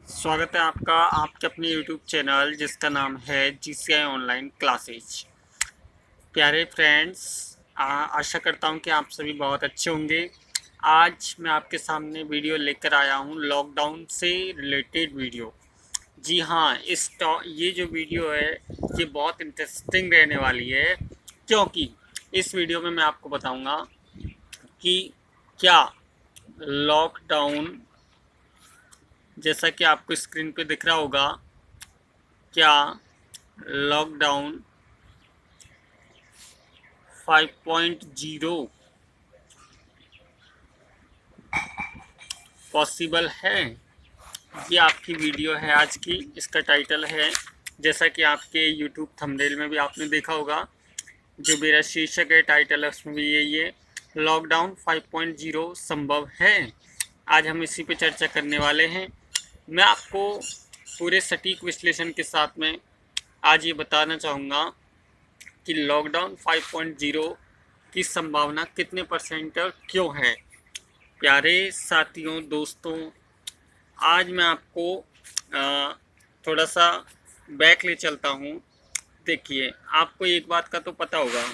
स्वागत है आपका आपके अपने YouTube चैनल जिसका नाम है GCI ऑनलाइन क्लासेज। प्यारे फ्रेंड्स, आशा करता हूँ कि आप सभी बहुत अच्छे होंगे। आज मैं आपके सामने वीडियो लेकर आया हूँ लॉकडाउन से रिलेटेड वीडियो। जी हाँ, ये जो वीडियो है ये बहुत इंटरेस्टिंग रहने वाली है, क्योंकि इस वीडियो में मैं आपको बताऊँगा कि क्या लॉकडाउन, जैसा कि आपको स्क्रीन पे दिख रहा होगा, क्या लॉकडाउन 5.0 पॉसिबल है। ये आपकी वीडियो है आज की। इसका टाइटल है, जैसा कि आपके YouTube थंबनेल में भी आपने देखा होगा, जो मेरा शीर्षक है, टाइटल है, उसमें भी यही है, लॉकडाउन 5.0 संभव है। आज हम इसी पे चर्चा करने वाले हैं। मैं आपको पूरे सटीक विश्लेषण के साथ में आज ये बताना चाहूँगा कि लॉकडाउन 5.0 की संभावना कितने परसेंट क्यों है। प्यारे साथियों, दोस्तों, आज मैं आपको थोड़ा सा बैक ले चलता हूँ। देखिए, आपको एक बात का तो पता होगा।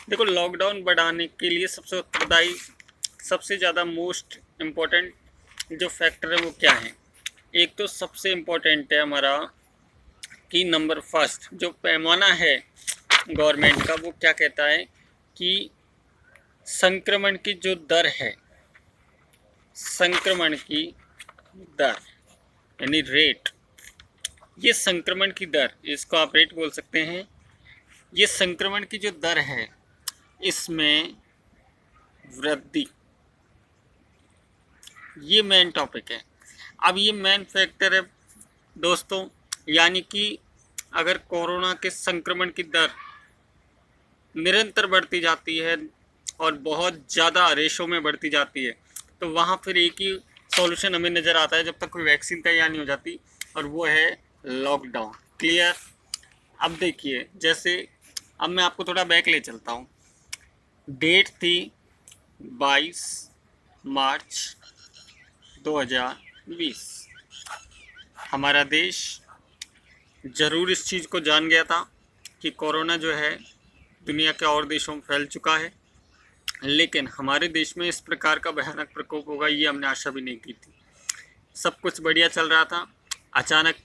देखो, लॉकडाउन बढ़ाने के लिए सबसे उत्तरदायी, सबसे ज़्यादा मोस्ट इम्पोर्टेंट जो फैक्टर है वो क्या है। एक तो सबसे इम्पोर्टेंट है हमारा कि नंबर फर्स्ट जो पैमाना है गवर्नमेंट का, वो क्या कहता है कि संक्रमण की जो दर है, संक्रमण की दर यानी रेट, ये संक्रमण की दर, इसको आप रेट बोल सकते हैं। ये संक्रमण की जो दर है, इसमें वृद्धि, ये मेन टॉपिक है। अब ये मेन फैक्टर है दोस्तों, यानी कि अगर कोरोना के संक्रमण की दर निरंतर बढ़ती जाती है और बहुत ज़्यादा रेशो में बढ़ती जाती है, तो वहाँ फिर एक ही सॉल्यूशन हमें नज़र आता है, जब तक कोई वैक्सीन तैयार नहीं हो जाती, और वो है लॉकडाउन। क्लियर। अब देखिए, जैसे अब मैं आपको थोड़ा बैक ले चलता हूँ। डेट थी 22 मार्च 2020। हमारा देश ज़रूर इस चीज़ को जान गया था कि कोरोना जो है दुनिया के और देशों में फैल चुका है, लेकिन हमारे देश में इस प्रकार का भयानक प्रकोप होगा ये हमने आशा भी नहीं की थी। सब कुछ बढ़िया चल रहा था, अचानक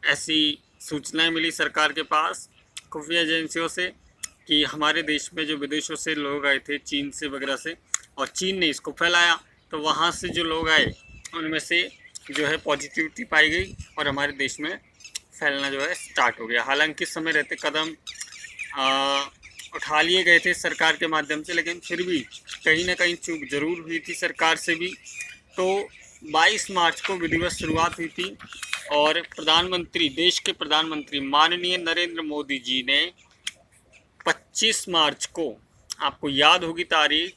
ऐसी सूचनाएं मिली सरकार के पास, खुफिया एजेंसियों से, कि हमारे देश में जो विदेशों से लोग आए थे, चीन से वगैरह से, और चीन ने इसको फैलाया, तो वहाँ से जो लोग आए उनमें से जो है पॉजिटिविटी पाई गई और हमारे देश में फैलना जो है स्टार्ट हो गया। हालांकि समय रहते कदम उठा लिए गए थे सरकार के माध्यम से, लेकिन फिर भी कहीं ना कहीं चूक जरूर हुई थी सरकार से भी। तो 22 मार्च को विधिवत शुरुआत हुई थी और प्रधानमंत्री, देश के प्रधानमंत्री माननीय नरेंद्र मोदी जी ने 25 मार्च को, आपको याद होगी तारीख,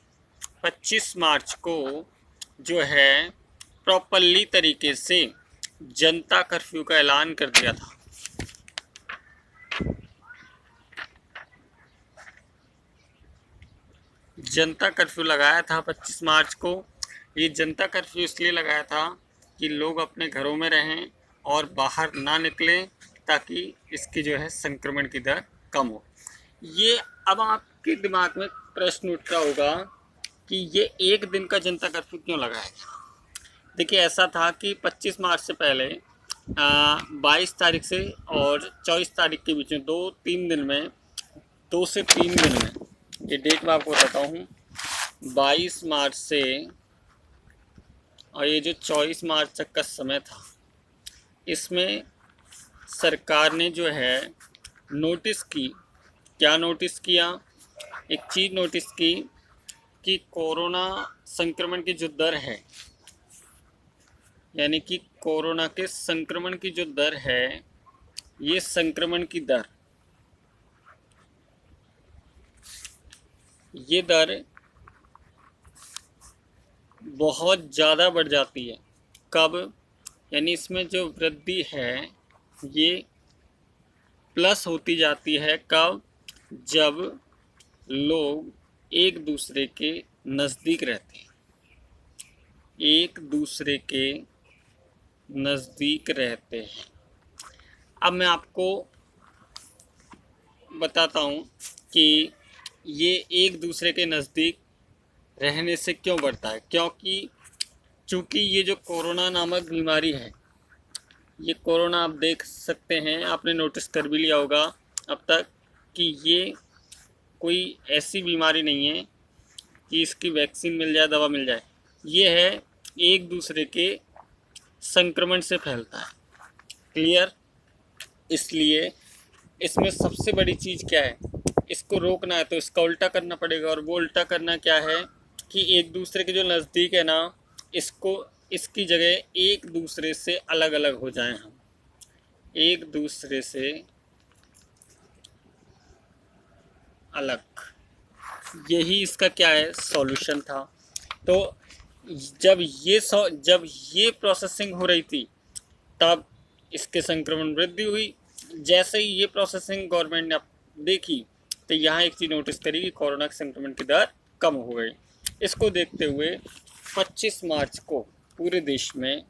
25 मार्च को जो है प्रॉपरली तरीके से जनता कर्फ्यू का ऐलान कर दिया था। जनता कर्फ्यू लगाया था 25 मार्च को। ये जनता कर्फ्यू इसलिए लगाया था कि लोग अपने घरों में रहें और बाहर ना निकलें, ताकि इसकी जो है संक्रमण की दर कम हो। ये अब आपके दिमाग में प्रश्न उठ रहा होगा कि ये एक दिन का जनता कर्फ्यू क्यों लगाया गया। देखिए, ऐसा था कि 25 मार्च से पहले 22 तारीख से और 24 तारीख के बीच में 2-3 दिन में, 2 से 3 दिन में, ये डेट मैं आपको बताता हूँ, 22 मार्च से और ये जो 24 मार्च तक का समय था, इसमें सरकार ने जो है नोटिस की, क्या नोटिस किया, एक चीज़ नोटिस की कि कोरोना संक्रमण की जो दर है, यानी कि कोरोना के संक्रमण की जो दर है, ये संक्रमण की दर, ये दर बहुत ज़्यादा बढ़ जाती है। कब? यानी इसमें जो वृद्धि है ये प्लस होती जाती है। कब? जब लोग एक दूसरे के नज़दीक रहते हैं, एक दूसरे के नज़दीक रहते हैं। अब मैं आपको बताता हूँ कि ये एक दूसरे के नज़दीक रहने से क्यों बढ़ता है। क्योंकि चूँकि ये जो कोरोना नामक बीमारी है, ये कोरोना आप देख सकते हैं, आपने नोटिस कर भी लिया होगा अब तक कि ये कोई ऐसी बीमारी नहीं है कि इसकी वैक्सीन मिल जाए, दवा मिल जाए। ये है एक दूसरे के संक्रमण से फैलता है। क्लियर? इसलिए इसमें सबसे बड़ी चीज़ क्या है, इसको रोकना है तो इसका उल्टा करना पड़ेगा। और वो उल्टा करना क्या है कि एक दूसरे के जो नज़दीक है ना, इसकी जगह एक दूसरे से अलग अलग हो जाएं हम, एक दूसरे से अलग। यही इसका क्या है, सॉल्यूशन था। तो जब ये प्रोसेसिंग हो रही थी तब इसके संक्रमण वृद्धि हुई। जैसे ही ये प्रोसेसिंग गवर्नमेंट ने देखी तो यहाँ एक चीज़ नोटिस करी कि कोरोना के संक्रमण की दर कम हो गई। इसको देखते हुए 25 मार्च को पूरे देश में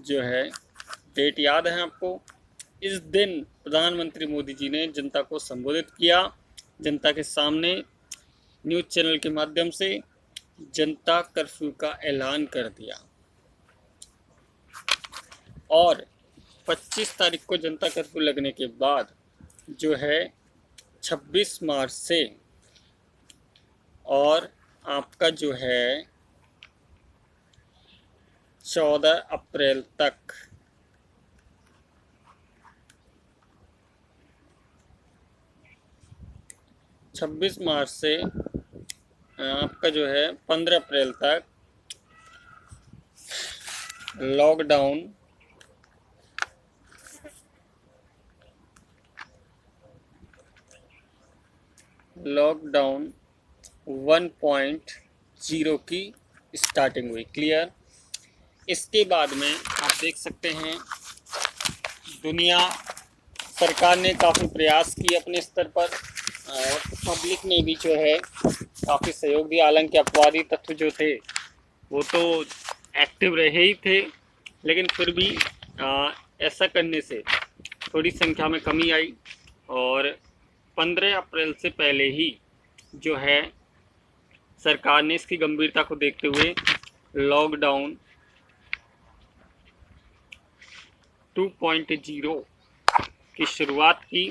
जो है, डेट याद है आपको, इस दिन प्रधानमंत्री मोदी जी ने जनता को संबोधित किया, जनता के सामने न्यूज़ चैनल के माध्यम से जनता कर्फ्यू का ऐलान कर दिया। और 25 तारीख को जनता कर्फ्यू लगने के बाद जो है 26 मार्च से और आपका जो है 14 अप्रैल तक छब्बीस मार्च से आपका जो है 15 अप्रैल तक लॉकडाउन लॉकडाउन 1.0 की स्टार्टिंग हुई। क्लियर? इसके बाद में आप देख सकते हैं दुनिया सरकार ने काफ़ी प्रयास किए अपने स्तर पर, और पब्लिक ने भी जो है काफ़ी सहयोग दिया। हालांकि अपवादी तत्व जो थे वो तो एक्टिव रहे ही थे, लेकिन फिर भी ऐसा करने से थोड़ी संख्या में कमी आई। और 15 अप्रैल से पहले ही जो है सरकार ने इसकी गंभीरता को देखते हुए लॉकडाउन 2.0 की शुरुआत की।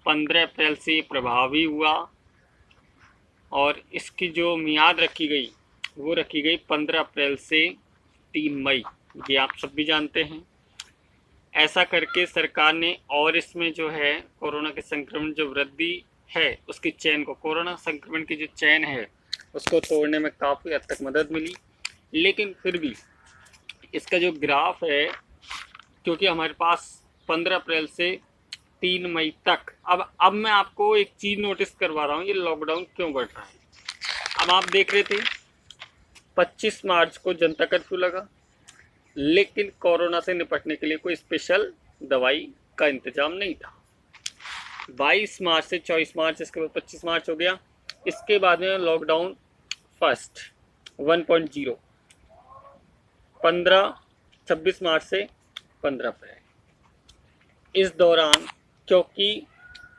15 अप्रैल से प्रभावी हुआ और इसकी जो मियाद रखी गई वो रखी गई 15 अप्रैल से 3 मई। ये आप सब भी जानते हैं। ऐसा करके सरकार ने, और इसमें जो है कोरोना के संक्रमण जो वृद्धि है उसकी चेन को, कोरोना संक्रमण की जो चेन है उसको तोड़ने में काफ़ी हद तक मदद मिली। लेकिन फिर भी इसका जो ग्राफ है, क्योंकि हमारे पास 15 अप्रैल से 3 मई तक, अब मैं आपको एक चीज़ नोटिस करवा रहा हूँ, ये लॉकडाउन क्यों बढ़ रहा है। अब आप देख रहे थे 25 मार्च को जनता कर्फ्यू लगा, लेकिन कोरोना से निपटने के लिए कोई स्पेशल दवाई का इंतजाम नहीं था। 22 मार्च से 24 मार्च, इसके बाद 25 मार्च हो गया। इसके बाद में लॉकडाउन फर्स्ट 1.0 26 मार्च से 15 अप्रैल। इस दौरान, क्योंकि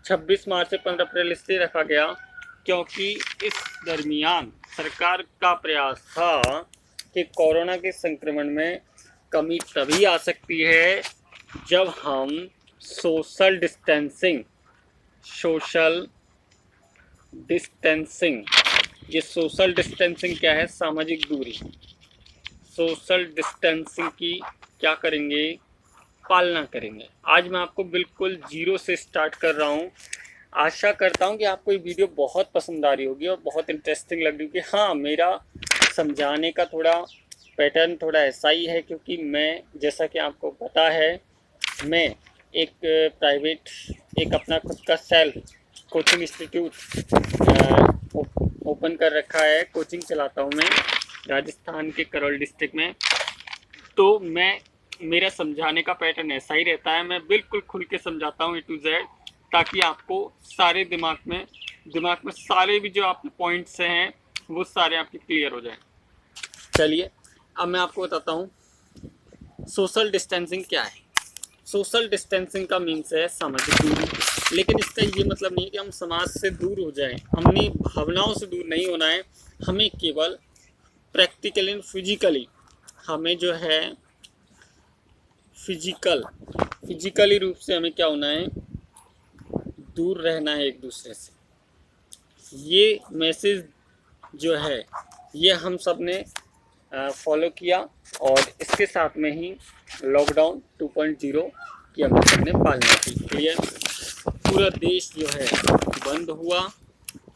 26 मार्च से 15 अप्रैल इसलिए रखा गया क्योंकि इस दरमियान सरकार का प्रयास था कि कोरोना के संक्रमण में कमी तभी आ सकती है जब हम सोशल डिस्टेंसिंग, ये सोशल डिस्टेंसिंग क्या है, सामाजिक दूरी, सोशल डिस्टेंसिंग की क्या करेंगे, पालना करेंगे। आज मैं आपको बिल्कुल जीरो से स्टार्ट कर रहा हूँ। आशा करता हूँ कि आपको ये वीडियो बहुत पसंद आ रही होगी और बहुत इंटरेस्टिंग लग रही होगी। हाँ, मेरा समझाने का थोड़ा पैटर्न थोड़ा ऐसा ही है, क्योंकि मैं, जैसा कि आपको पता है, मैं एक प्राइवेट, एक अपना खुद का सेल्फ कोचिंग इंस्टीट्यूट ओपन कर रखा है, कोचिंग चलाता हूँ मैं राजस्थान के करौल डिस्ट्रिक्ट में। तो मेरा समझाने का पैटर्न ऐसा ही रहता है, मैं बिल्कुल खुल के समझाता हूँ A to Z, ताकि आपको सारे दिमाग में सारे भी जो आपके पॉइंट्स हैं वो सारे आपके क्लियर हो जाएं। चलिए अब मैं आपको बताता हूँ सोशल डिस्टेंसिंग क्या है? सोशल डिस्टेंसिंग का मीन्स है सामाजिक दूरी, लेकिन इसका ये मतलब नहीं कि हम समाज से दूर हो जाएं। हमने भावनाओं से दूर नहीं होना है, हमें केवल प्रैक्टिकली एंड फिजिकली हमें जो है फिजिकली रूप से हमें क्या होना है, दूर रहना है एक दूसरे से। ये मैसेज जो है ये हम सब ने फॉलो किया और इसके साथ में ही लॉकडाउन 2.0 की हम सब ने पालना की। क्लियर? पूरा देश जो है बंद हुआ,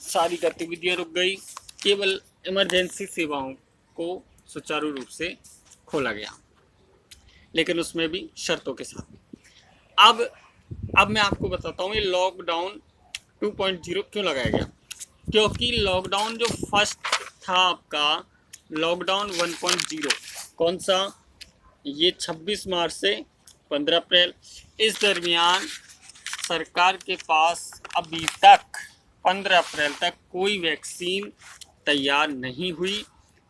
सारी गतिविधियां रुक गई, केवल इमरजेंसी सेवाओं को सुचारू रूप से खोला गया, लेकिन उसमें भी शर्तों के साथ। अब मैं आपको बताता हूँ ये लॉकडाउन 2.0 क्यों लगाया गया। क्योंकि लॉकडाउन जो फर्स्ट था आपका लॉकडाउन 1.0 कौन सा, ये 26 मार्च से 15 अप्रैल, इस दरमियान सरकार के पास अभी तक 15 अप्रैल तक कोई वैक्सीन तैयार नहीं हुई,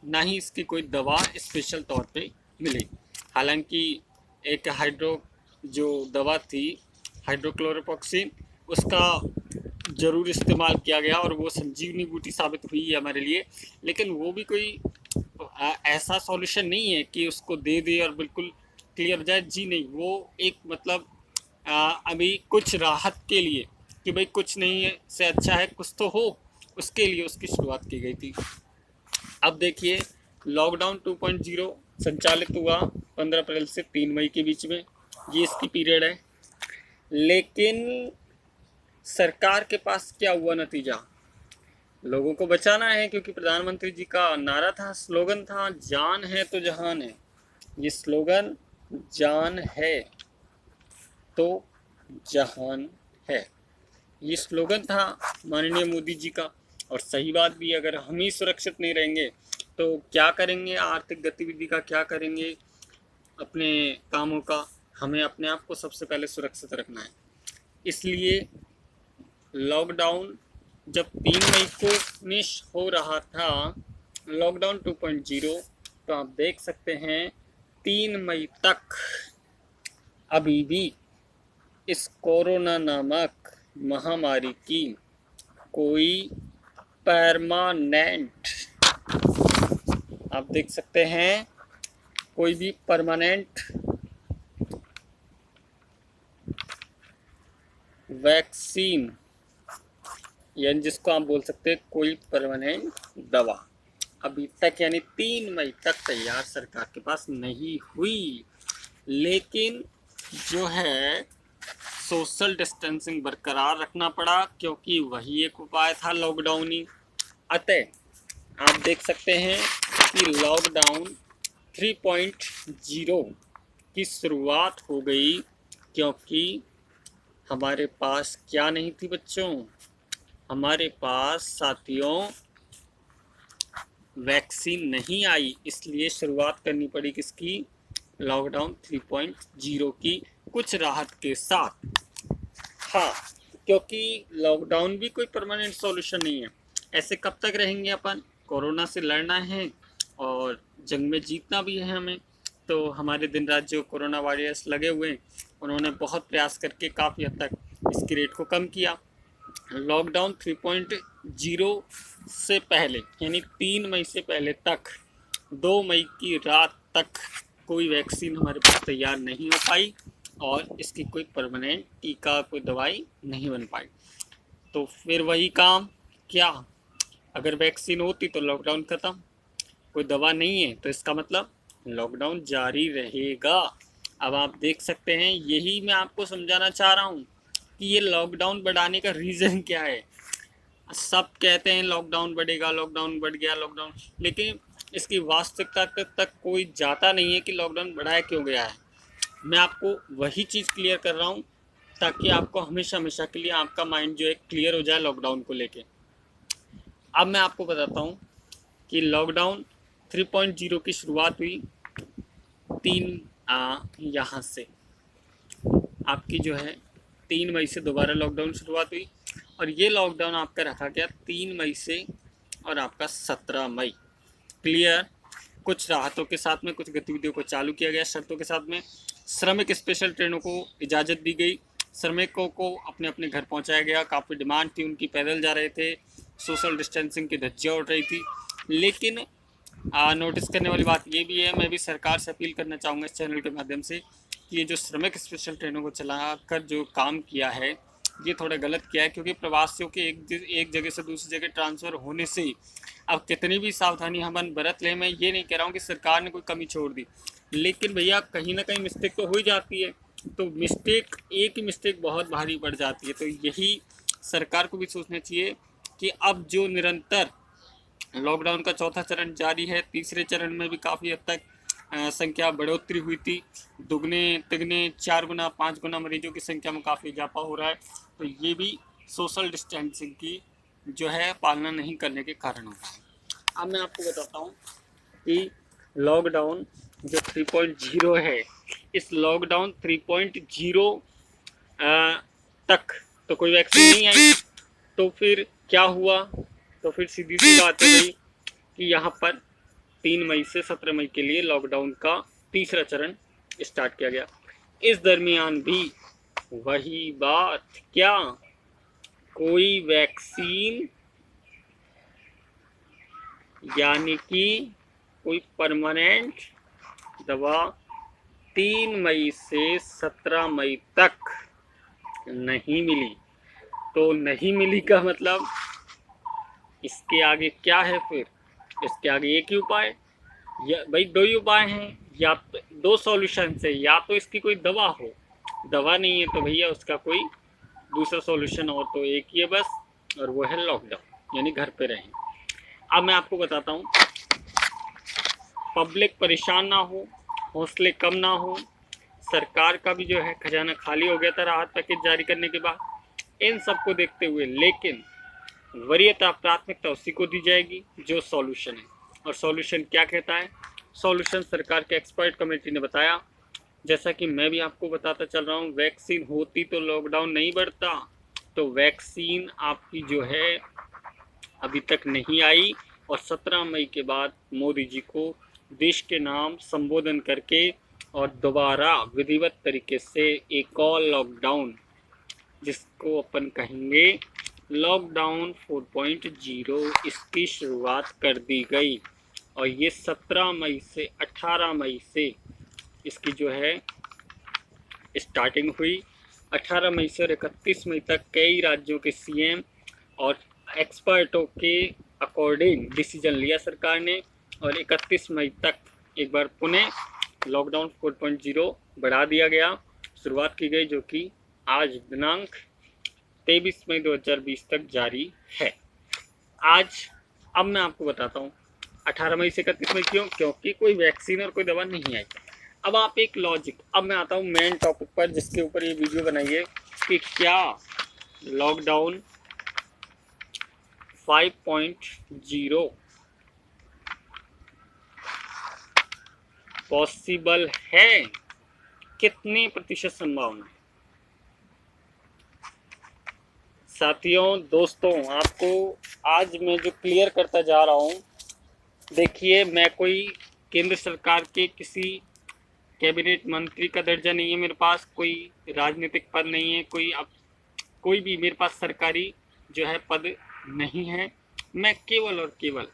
ना ही इसकी कोई दवा स्पेशल तौर पे मिली। हालांकि एक जो दवा थी हाइड्रोक्लोरोक्विन, उसका ज़रूर इस्तेमाल किया गया और वो संजीवनी बूटी साबित हुई है हमारे लिए, लेकिन वो भी कोई ऐसा सॉल्यूशन नहीं है कि उसको दे दे और बिल्कुल क्लियर हो जाए। जी नहीं, वो एक मतलब अभी कुछ राहत के लिए कि भाई कुछ नहीं है से अच्छा है कुछ तो हो, उसके लिए उसकी शुरुआत की गई थी। अब देखिए लॉकडाउन 2.0 संचालित हुआ 15 अप्रैल से 3 मई के बीच में, ये इसकी पीरियड है। लेकिन सरकार के पास क्या हुआ नतीजा, लोगों को बचाना है, क्योंकि प्रधानमंत्री जी का नारा था, स्लोगन था, जान है तो जहान है। ये स्लोगन जान है तो जहान है, ये स्लोगन था माननीय मोदी जी का। और सही बात भी, अगर हम ही सुरक्षित नहीं रहेंगे तो क्या करेंगे, आर्थिक गतिविधि का क्या करेंगे, अपने कामों का। हमें अपने आप को सबसे पहले सुरक्षित रखना है। इसलिए लॉकडाउन जब 3 मई को फिनिश हो रहा था लॉकडाउन 2.0, तो आप देख सकते हैं 3 मई तक अभी भी इस कोरोना नामक महामारी की कोई परमानेंट, आप देख सकते हैं, कोई भी परमानेंट वैक्सीन, यानी जिसको आप बोल सकते हैं कोई परमानेंट दवा अभी तक यानी 3 मई तक तैयार सरकार के पास नहीं हुई। लेकिन जो है सोशल डिस्टेंसिंग बरकरार रखना पड़ा, क्योंकि वही एक उपाय था लॉकडाउन ही। अतः आप देख सकते हैं कि लॉकडाउन 3.0 की शुरुआत हो गई, क्योंकि हमारे पास क्या नहीं थी बच्चों, हमारे पास साथियों वैक्सीन नहीं आई, इसलिए शुरुआत करनी पड़ी किसकी, लॉकडाउन 3.0 की, कुछ राहत के साथ। हाँ, क्योंकि लॉकडाउन भी कोई परमानेंट सॉल्यूशन नहीं है। ऐसे कब तक रहेंगे अपन, कोरोना से लड़ना है और जंग में जीतना भी है हमें। तो हमारे दिन रात जो कोरोना वॉरियर्स लगे हुए हैं, उन्होंने बहुत प्रयास करके काफ़ी हद तक इसकी रेट को कम किया। लॉकडाउन 3.0 से पहले यानी 3 मई से पहले तक 2 मई की रात तक कोई वैक्सीन हमारे पास तैयार नहीं हो पाई और इसकी कोई परमानेंट टीका, कोई दवाई नहीं बन पाई। तो फिर वही काम, क्या अगर वैक्सीन होती तो लॉकडाउन ख़त्म, कोई दवा नहीं है तो इसका मतलब लॉकडाउन जारी रहेगा। अब आप देख सकते हैं, यही मैं आपको समझाना चाह रहा हूँ कि ये लॉकडाउन बढ़ाने का रीज़न क्या है। सब कहते हैं लॉकडाउन बढ़ेगा, लॉकडाउन बढ़ गया, लॉकडाउन, लेकिन इसकी वास्तविकता तक कोई जाता नहीं है कि लॉकडाउन बढ़ाया क्यों गया है। मैं आपको वही चीज़ क्लियर कर रहा हूँ ताकि आपको हमेशा हमेशा के लिए आपका माइंड जो है क्लियर हो जाए लॉकडाउन को लेके। अब मैं आपको बताता हूँ कि लॉकडाउन 3.0 की शुरुआत हुई 3 यहाँ से आपकी जो है 3 मई से दोबारा लॉकडाउन शुरुआत हुई और ये लॉकडाउन आपका रखा गया 3 मई से और आपका 17 मई। क्लियर? कुछ राहतों के साथ में कुछ गतिविधियों को चालू किया गया शर्तों के साथ में। श्रमिक स्पेशल ट्रेनों को इजाज़त दी गई, श्रमिकों को अपने अपने घर पहुंचाया गया। काफ़ी डिमांड थी उनकी, पैदल जा रहे थे, सोशल डिस्टेंसिंग की धज्जियाँ उड़ रही थी। लेकिन नोटिस करने वाली बात ये भी है, मैं भी सरकार से अपील करना चाहूँगा इस चैनल के माध्यम से कि ये जो श्रमिक स्पेशल ट्रेनों को चलाकर जो काम किया है ये थोड़ा गलत किया है, क्योंकि प्रवासियों के एक जगह से दूसरी जगह ट्रांसफ़र होने से अब कितनी भी सावधानी हम बरत लें, मैं ये नहीं कह रहा हूँ कि सरकार ने कोई कमी छोड़ दी, लेकिन भैया कहीं ना कहीं मिस्टेक तो हो ही जाती है। तो मिस्टेक, एक ही मिस्टेक बहुत भारी पड़ जाती है। तो यही सरकार को भी सोचना चाहिए कि अब जो निरंतर लॉकडाउन का चौथा चरण जारी है, तीसरे चरण में भी काफ़ी हद तक संख्या बढ़ोतरी हुई थी, दुगने तिगने 4 गुना 5 गुना मरीजों की संख्या में काफ़ी इजाफा हो रहा है। तो ये भी सोशल डिस्टेंसिंग की जो है पालना नहीं करने के कारण होता है। अब मैं आपको बताता हूँ कि लॉकडाउन जो 3.0 है, इस लॉकडाउन 3.0 तक तो कोई वैक्सीन नहीं आई, तो फिर क्या हुआ? तो फिर सीधी सी बात है भाई कि यहाँ पर 3 मई से 17 मई के लिए लॉकडाउन का तीसरा चरण स्टार्ट किया गया। इस दरमियान भी वही बात, क्या कोई वैक्सीन यानी कि कोई परमानेंट दवा 3 मई से 17 मई तक नहीं मिली। तो नहीं मिली का मतलब इसके आगे क्या है? फिर इसके आगे एक ही उपाय, या भाई 2 ही उपाय हैं, या तो 2 सॉल्यूशन है, या तो इसकी कोई दवा हो, दवा नहीं है तो भैया उसका कोई दूसरा सॉल्यूशन और तो एक ही है बस, और वो है लॉकडाउन, यानी घर पे रहें। अब मैं आपको बताता हूँ, पब्लिक परेशान ना हो, हौसले कम ना हो, सरकार का भी जो है खजाना खाली हो गया था राहत पैकेज जारी करने के बाद, इन सबको देखते हुए लेकिन वरीयता प्राथमिकता उसी को दी जाएगी जो सॉल्यूशन है। और सॉल्यूशन क्या कहता है? सॉल्यूशन सरकार के एक्सपर्ट कमेटी ने बताया, जैसा कि मैं भी आपको बताता चल रहा हूँ, वैक्सीन होती तो लॉकडाउन नहीं बढ़ता। तो वैक्सीन आपकी जो है अभी तक नहीं आई, और 17 मई के बाद मोदी जी को देश के नाम संबोधन करके और दोबारा विधिवत तरीके से एक और लॉकडाउन, जिसको अपन कहेंगे लॉकडाउन 4.0, इसकी शुरुआत कर दी गई। और ये 17 मई से 18 मई से इसकी जो है स्टार्टिंग हुई। 18 मई से और 31 मई तक कई राज्यों के सीएम और एक्सपर्टों के अकॉर्डिंग डिसीजन लिया सरकार ने, और 31 मई तक एक बार पुनः लॉकडाउन 4.0 बढ़ा दिया गया, शुरुआत की गई, जो कि आज दिनांक 23 मई 2020 तक जारी है। आज अब मैं आपको बताता हूँ 18 मई से 31 मई क्यों? क्योंकि कोई वैक्सीन और कोई दवा नहीं आई। अब आप एक लॉजिक, अब मैं आता हूँ मेन टॉपिक पर जिसके ऊपर ये वीडियो बनाई है कि क्या लॉकडाउन 5.0 पॉसिबल है, कितने प्रतिशत संभावना है? साथियों, दोस्तों, आपको आज मैं जो क्लियर करता जा रहा हूँ, देखिए मैं कोई केंद्र सरकार के किसी कैबिनेट मंत्री का दर्जा नहीं है मेरे पास, कोई राजनीतिक पद नहीं है, कोई भी मेरे पास सरकारी जो है पद नहीं है। मैं केवल और केवल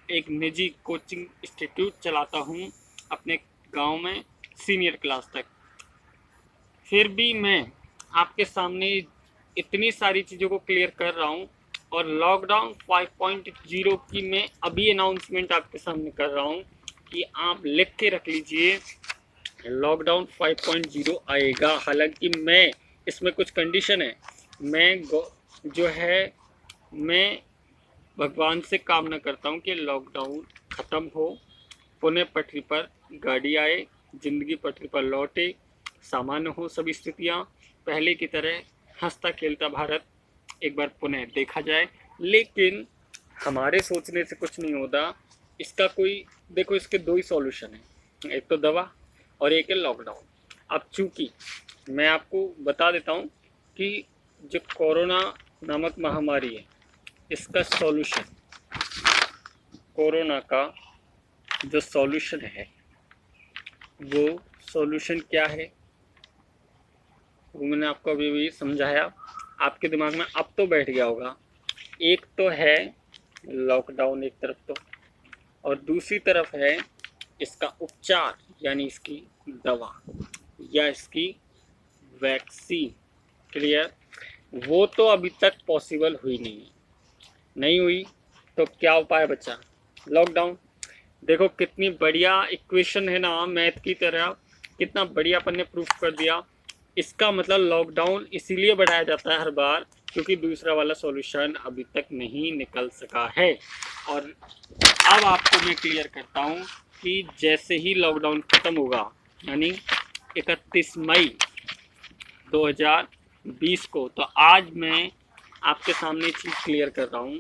एक निजी कोचिंग इंस्टीट्यूट चलाता हूँ अपने गांव में सीनियर क्लास तक। फिर भी मैं आपके सामने इतनी सारी चीज़ों को क्लियर कर रहा हूँ, और लॉकडाउन 5.0 की मैं अभी अनाउंसमेंट आपके सामने कर रहा हूँ कि आप लिख के रख लीजिए, लॉकडाउन 5.0 आएगा। हालांकि मैं इसमें कुछ कंडीशन है, मैं भगवान से कामना करता हूँ कि लॉकडाउन ख़त्म हो, पुनः पटरी पर गाड़ी आए, ज़िंदगी पटरी पर लौटे, सामान्य हो सभी स्थितियाँ, पहले की तरह हंसता खेलता भारत एक बार पुनः देखा जाए। लेकिन हमारे सोचने से कुछ नहीं होता, इसका कोई, देखो इसके 2 ही सॉल्यूशन हैं, एक तो दवा और एक है लॉकडाउन। अब चूँकि मैं आपको बता देता हूँ कि जो कोरोना नामक महामारी है, इसका सॉल्यूशन कोरोना का जो सॉल्यूशन है वो सॉल्यूशन क्या है वो मैंने आपको अभी भी समझाया। आपके दिमाग में अब तो बैठ गया होगा। एक तो है लॉकडाउन एक तरफ तो, और दूसरी तरफ है इसका उपचार यानी इसकी दवा या इसकी वैक्सीन। क्लियर? वो तो अभी तक पॉसिबल हुई नहीं हुई तो क्या उपाय बचा? लॉकडाउन। देखो कितनी बढ़िया इक्वेशन है ना, मैथ की तरह, कितना बढ़िया अपन ने प्रूफ कर दिया। इसका मतलब लॉकडाउन इसीलिए बढ़ाया जाता है हर बार क्योंकि दूसरा वाला सॉल्यूशन अभी तक नहीं निकल सका है। और अब आपको मैं क्लियर करता हूँ कि जैसे ही लॉकडाउन खत्म होगा यानी 31 मई 2020 को, तो आज मैं आपके सामने चीज़ क्लियर कर रहा हूँ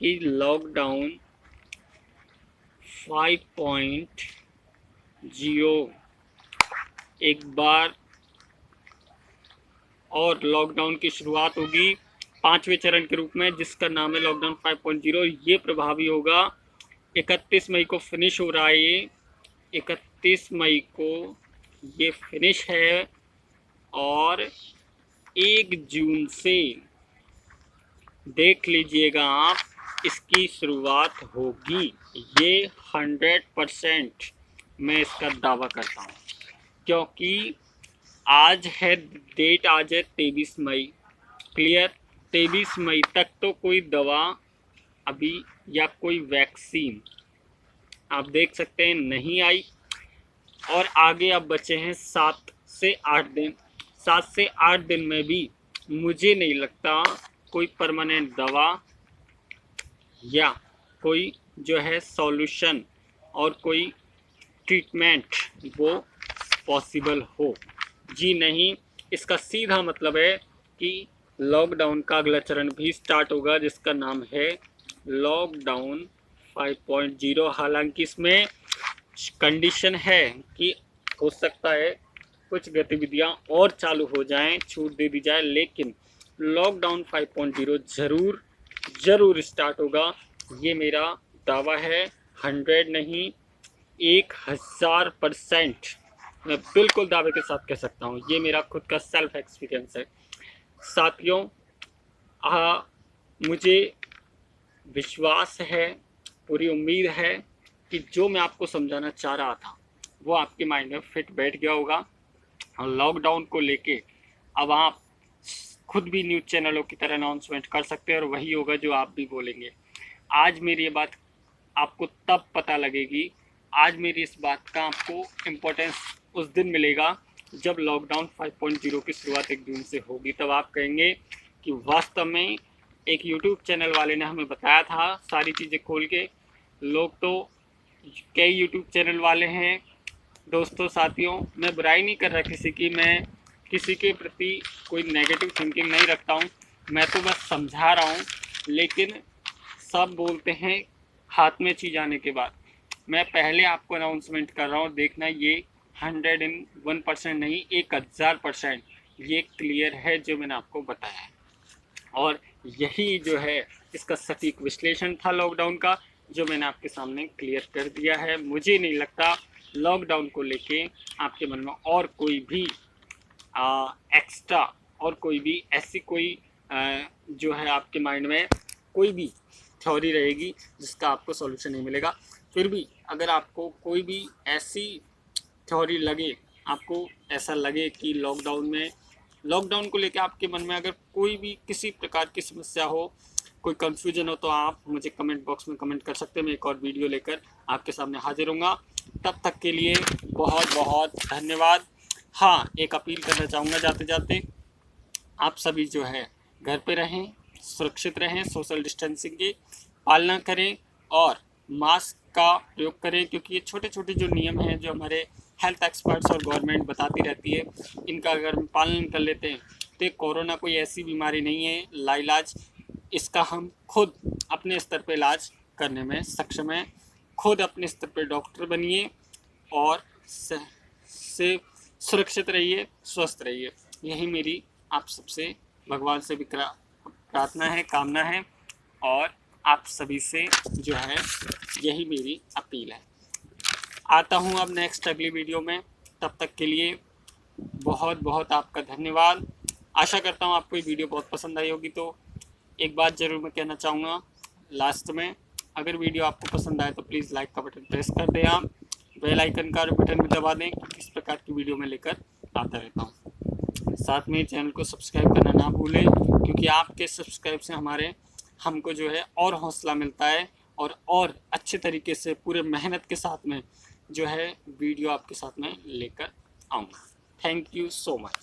कि लॉकडाउन 5.0 एक बार और लॉकडाउन की शुरुआत होगी 5वें चरण के रूप में, जिसका नाम है लॉकडाउन 5.0। ये प्रभावी होगा 31 मई को फिनिश हो रहा है। ये 31 मई को ये फिनिश है और 1 जून से देख लीजिएगा आप इसकी शुरुआत होगी। ये 100% मैं इसका दावा करता हूँ क्योंकि आज है डेट, आज है 23 मई। क्लियर? 23 मई तक तो कोई दवा अभी या कोई वैक्सीन आप देख सकते हैं नहीं आई, और आगे अब बचे हैं 7 से 8 दिन। 7 से 8 दिन में भी मुझे नहीं लगता कोई परमानेंट दवा या कोई जो है सॉल्यूशन और कोई ट्रीटमेंट वो पॉसिबल हो। जी नहीं, इसका सीधा मतलब है कि लॉकडाउन का अगला चरण भी स्टार्ट होगा जिसका नाम है लॉकडाउन 5.0। हालांकि इसमें कंडीशन है कि हो सकता है कुछ गतिविधियां और चालू हो जाएं, छूट दे दी जाए, लेकिन लॉकडाउन 5.0 ज़रूर स्टार्ट होगा। ये मेरा दावा है, 100 नहीं 1000% मैं बिल्कुल दावे के साथ कह सकता हूँ। ये मेरा खुद का सेल्फ एक्सपीरियंस है साथियों। मुझे विश्वास है, पूरी उम्मीद है कि जो मैं आपको समझाना चाह रहा था वो आपके माइंड में फिट बैठ गया होगा। और लॉकडाउन को लेके अब आप खुद भी न्यूज़ चैनलों की तरह अनाउंसमेंट कर सकते हैं और वही होगा जो आप भी बोलेंगे। आज मेरी ये बात आपको तब पता लगेगी, आज मेरी इस बात का आपको इम्पोर्टेंस उस दिन मिलेगा जब लॉकडाउन 5.0 की शुरुआत 1 जून से होगी। तब आप कहेंगे कि वास्तव में एक यूट्यूब चैनल वाले ने हमें बताया था सारी चीज़ें खोल के। लोग तो कई यूट्यूब चैनल वाले हैं दोस्तों, साथियों, मैं बुराई नहीं कर रहा किसी की, मैं किसी के प्रति कोई नेगेटिव थिंकिंग नहीं रखता हूँ, मैं तो बस समझा रहा हूँ। लेकिन सब बोलते हैं हाथ में चीज़ आने के बाद। मैं पहले आपको अनाउंसमेंट कर रहा हूँ, देखना ये 101% नहीं 1000% ये क्लियर है जो मैंने आपको बताया है। और यही जो है इसका सटीक विश्लेषण था लॉकडाउन का, जो मैंने आपके सामने क्लियर कर दिया है। मुझे नहीं लगता लॉकडाउन को लेके आपके मन में और कोई भी एक्स्ट्रा और कोई भी ऐसी कोई जो है आपके माइंड में कोई भी थ्योरी रहेगी जिसका आपको सॉल्यूशन नहीं मिलेगा। फिर भी अगर आपको कोई भी ऐसी थ्योरी लगे, आपको ऐसा लगे कि लॉकडाउन को लेकर आपके मन में अगर कोई भी किसी प्रकार की समस्या हो, कोई कंफ्यूजन हो, तो आप मुझे कमेंट बॉक्स में कमेंट कर सकते हैं। मैं एक और वीडियो लेकर आपके सामने हाजिर होऊंगा। तब तक के लिए बहुत बहुत धन्यवाद। हाँ, एक अपील करना चाहूँगा जाते जाते, आप सभी जो है घर पे रहें, सुरक्षित रहें, सोशल डिस्टेंसिंग की पालना करें और मास्क का प्रयोग करें, क्योंकि ये छोटे छोटे जो नियम हैं जो हमारे हेल्थ एक्सपर्ट्स और गवर्नमेंट बताती रहती है, इनका अगर हम पालन कर लेते हैं तो कोरोना कोई ऐसी बीमारी नहीं है लाइलाज, इसका हम खुद अपने स्तर पर इलाज करने में सक्षम हैं। खुद अपने स्तर पर डॉक्टर बनिए और से सुरक्षित रहिए, स्वस्थ रहिए। यही मेरी आप सबसे भगवान से भी प्रार्थना है, कामना है, और आप सभी से जो है यही मेरी अपील है। आता हूँ अब नेक्स्ट अगली वीडियो में। तब तक के लिए बहुत बहुत आपका धन्यवाद। आशा करता हूँ आपको ये वीडियो बहुत पसंद आई होगी। तो एक बात ज़रूर मैं कहना चाहूँगा लास्ट में, अगर वीडियो आपको पसंद आए तो प्लीज़ लाइक का बटन प्रेस कर दें, आप बेल आइकन का बटन भी दबा दें, क्योंकि इस प्रकार की वीडियो मैं लेकर आता रहता हूँ। साथ में चैनल को सब्सक्राइब करना ना भूलें, क्योंकि आपके सब्सक्राइब से हमको जो है और हौसला मिलता है और अच्छे तरीके से पूरे मेहनत के साथ में जो है वीडियो आपके साथ में लेकर आऊँगा। Thank you so much.